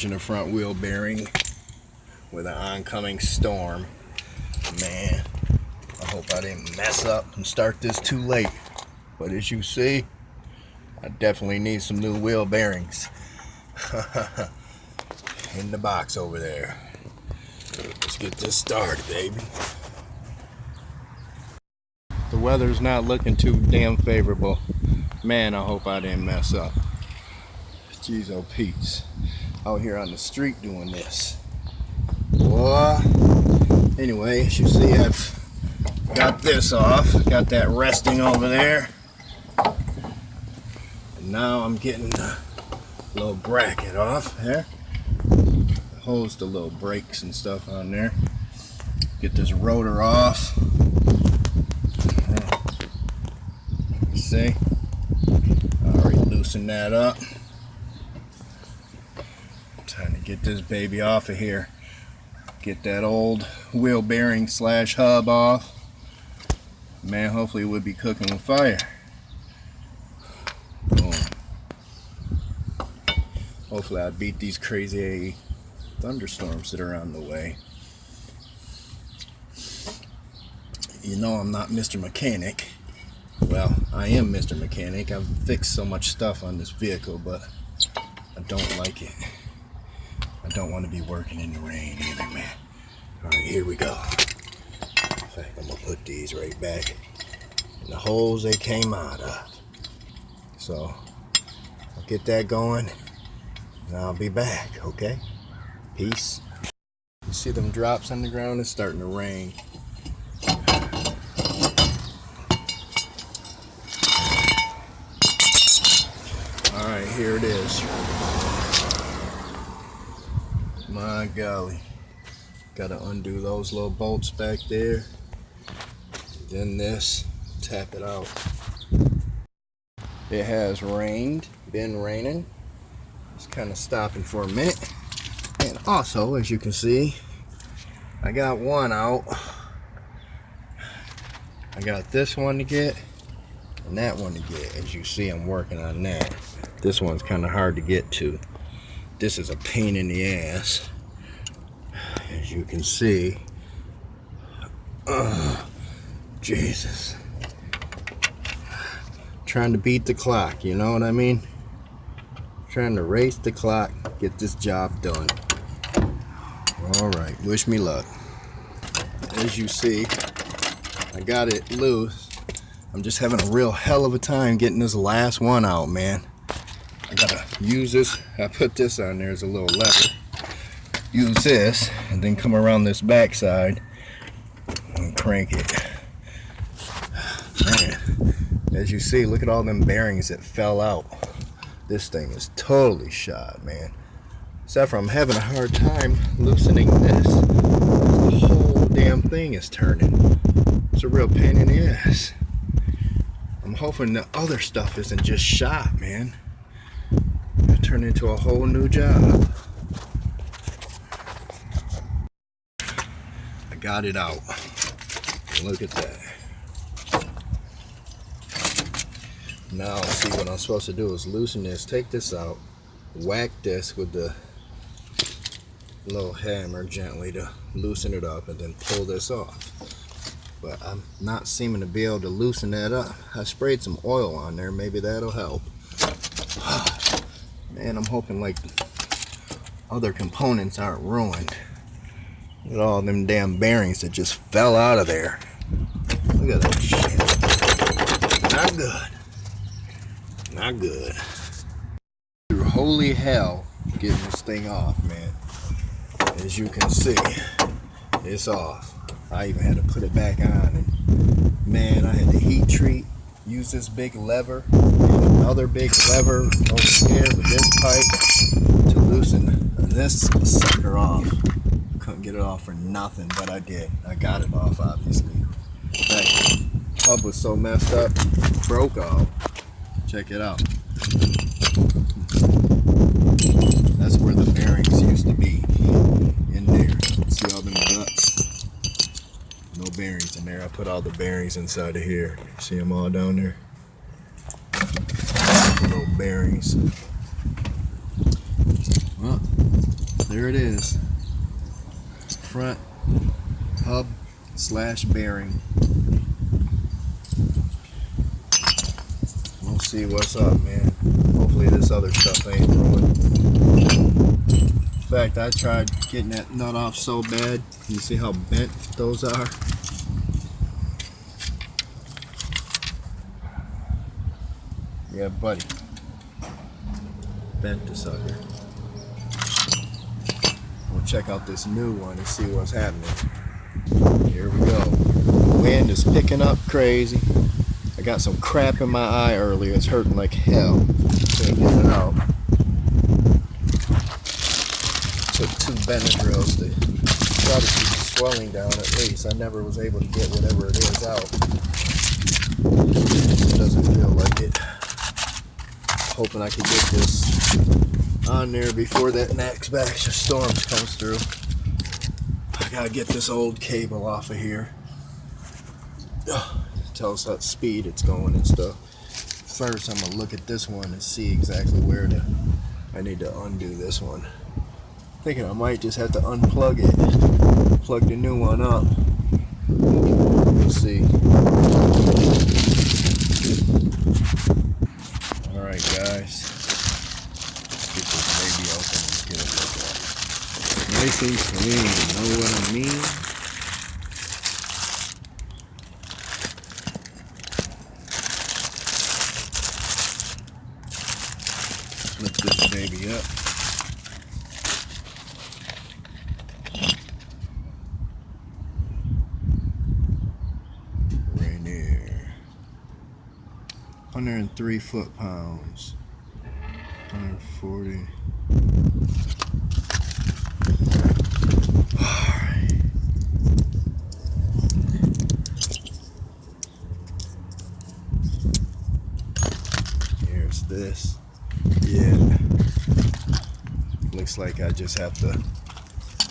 changing the front wheel bearing with an oncoming storm. Man, I hope I didn't mess up and start this too late. But as you see, I definitely need some new wheel bearings. In the box over there. Let's get this started, baby. The weather's not looking too damn favorable. Man, I hope I didn't mess up. Jeez, oh Pete's. Out here on the street doing this. Boy. Anyway, as you see, I've got this off. Got that resting over there. And now I'm getting the little bracket off there. Holds the little brakes and stuff on there. Get this rotor off. See? Already loosened that up. Time to get this baby off of here. Get that old wheel bearing slash hub off. Man, hopefully we'll be cooking with fire. Boom. Hopefully I beat these crazy thunderstorms that are on the way. You know I'm not Mr. Mechanic. Well, I am Mr. Mechanic. I've fixed so much stuff on this vehicle, but I don't like it. I don't want to be working in the rain either, man. Alright, here we go. In fact, I'm going to put these right back in the holes they came out of. So, I'll get that going, and I'll be back, okay? Peace. You see them drops on the ground? It's starting to rain. Alright, here it is. My golly. Gotta undo those little bolts back there. Then this. Tap it out. It has rained. Been raining. It's kind of stopping for a minute. And also, as you can see, I got one out. I got this one to get and that one to get. As you see, I'm working on that. This one's kind of hard to get to. This is a pain in the ass. As you can see. Jesus. Trying to beat the clock, you know what I mean? Trying to race the clock, get this job done. Alright, wish me luck. As you see, I got it loose. I'm just having a real hell of a time getting this last one out, man. I gotta use this. I put this on there as a little lever. Use this, and then come around this backside and crank it. Man, as you see, look at all them bearings that fell out. This thing is totally shot, man. Except for I'm having a hard time loosening this. The whole damn thing is turning. It's a real pain in the ass. I'm hoping the other stuff isn't just shot, man. It'll turn into a whole new job. I got it out. Look at that. Now, see, what I'm supposed to do is loosen this, take this out, whack this with the little hammer gently to loosen it up, and then pull this off. But I'm not seeming to be able to loosen that up. I sprayed some oil on there, maybe that'll help. Man, I'm hoping like other components aren't ruined. Look at all them damn bearings that just fell out of there. Look at that shit. Not good. Not good. Through holy hell getting this thing off, man. As you can see, it's off. I even had to put it back on, and man, I had to heat treat, use this big lever, and another big lever over here with this pipe to loosen this sucker off. Couldn't get it off for nothing, but I did. I got it off, obviously. In fact, the hub was so messed up, it broke off. Check it out. That's where the bearings used to be. In there. See all them guts? No bearings in there. I put all the bearings inside of here. See them all down there? Little bearings. Well, there it is. Front hub slash bearing. We'll see what's up, man. Hopefully this other stuff ain't ruined. In fact, I tried getting that nut off so bad. You see how bent those are? Yeah, buddy. Bent the sucker. We'll check out this new one and see what's happening. Here we go. The wind is picking up crazy. I got some crap in my eye earlier. It's hurting like hell. Can't get it out. Took 2 Benadryls to try to keep the swelling down at least. I never was able to get whatever it is out. It doesn't feel like it. Hoping I could get this on there before that next batch of storms comes through. I gotta get this old cable off of here. Tell us what speed it's going and stuff. First, I'm gonna look at this one and see exactly where I need to undo this one. Thinking I might just have to unplug it, plug the new one up. We'll see. All right, guys. Let's get this baby open and get it looked at. Nice and clean. You know what I mean? Lift this baby up. Rainier. 103 foot-pounds. 140. Alright. Here's this. Yeah. Looks like I just have to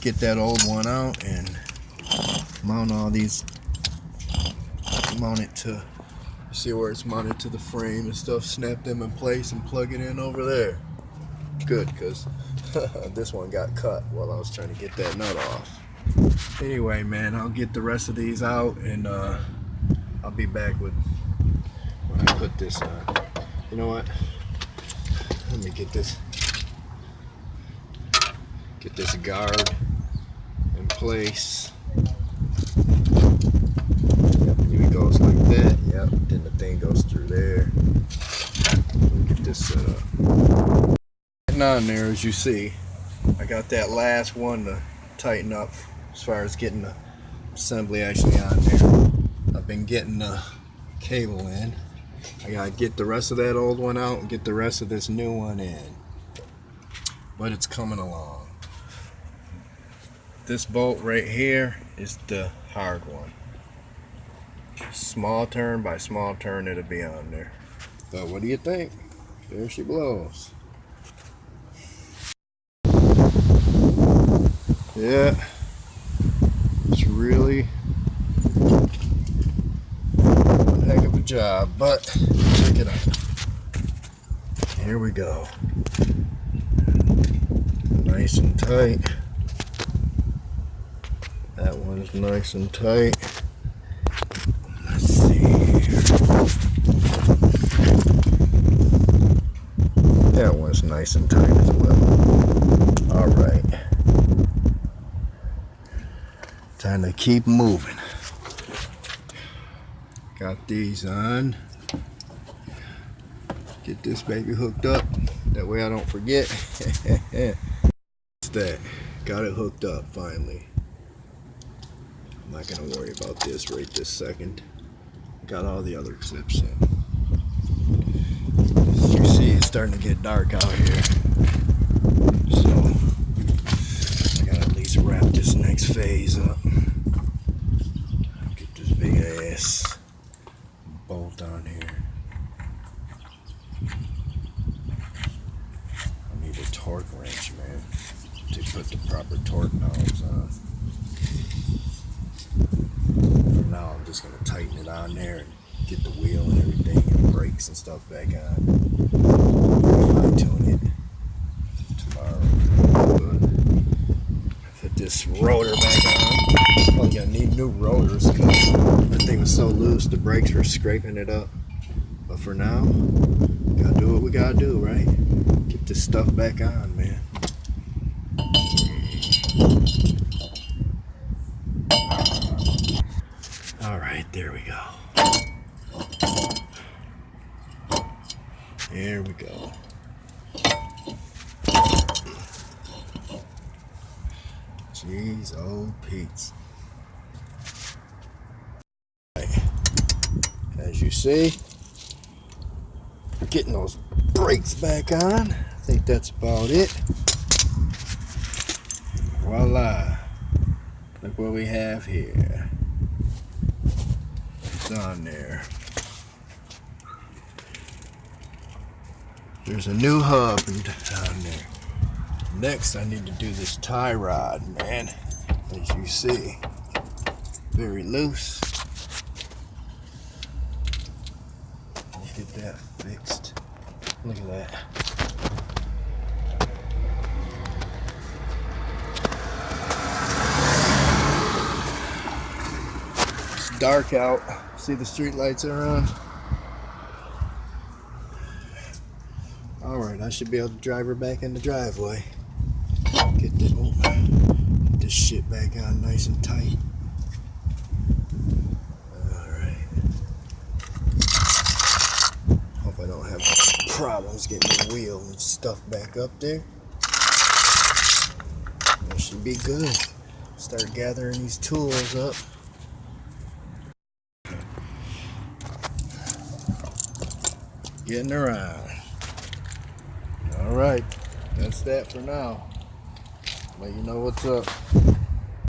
get that old one out and mount all these. Mount it to. See where it's mounted to the frame and stuff. Snap them in place and plug it in over there. Good, because this one got cut while I was trying to get that nut off. Anyway, man, I'll get the rest of these out and I'll be back with when I put this on. You know what? Let me get this guard in place. It goes like that, yep, then the thing goes through there. Get this set up. Getting on there, as you see, I got that last one to tighten up as far as getting the assembly actually on there. I've been getting the cable in. I gotta get the rest of that old one out and get the rest of this new one in. But it's coming along. This bolt right here is the hard one. Small turn by small turn, it'll be on there. But what do you think? There she blows. Yeah, it's really a heck of a job, but check it out. Here we go. Nice and tight. That one's nice and tight. Let's see here. That one's nice and tight as well. Alright. Time to keep moving. Got these on. Get this baby hooked up. That way I don't forget. What's that? Got it hooked up finally. I'm not gonna worry about this right this second. Got all the other clips in. As you see, it's starting to get dark out here. So I gotta at least wrap this next phase up. Get this big ass bolt on here. I need a torque wrench, man, to put the proper torque knobs on. For now, I'm just going to tighten it on there and get the wheel and everything and brakes and stuff back on. Fine tune it tomorrow. Good. this rotor back on. Probably gonna need new rotors because that thing was so loose, the brakes were scraping it up. But for now, gotta do what we gotta do, right? Get this stuff back on, man. Alright, there we go. There we go. Jeez, old Pete's. As you see, getting those brakes back on. I think that's about it. Voila. Look what we have here. It's on there. There's a new hub down there. Next, I need to do this tie rod, man. As you see, very loose. Let's get that fixed. Look at that. It's dark out. See the street lights are on? Alright, I should be able to drive her back in the driveway. Get this shit back on nice and tight. Alright. Hope I don't have problems getting the wheel and stuff back up there. That should be good. Start gathering these tools up. Getting around. Alright, that's that for now. Let you know what's up.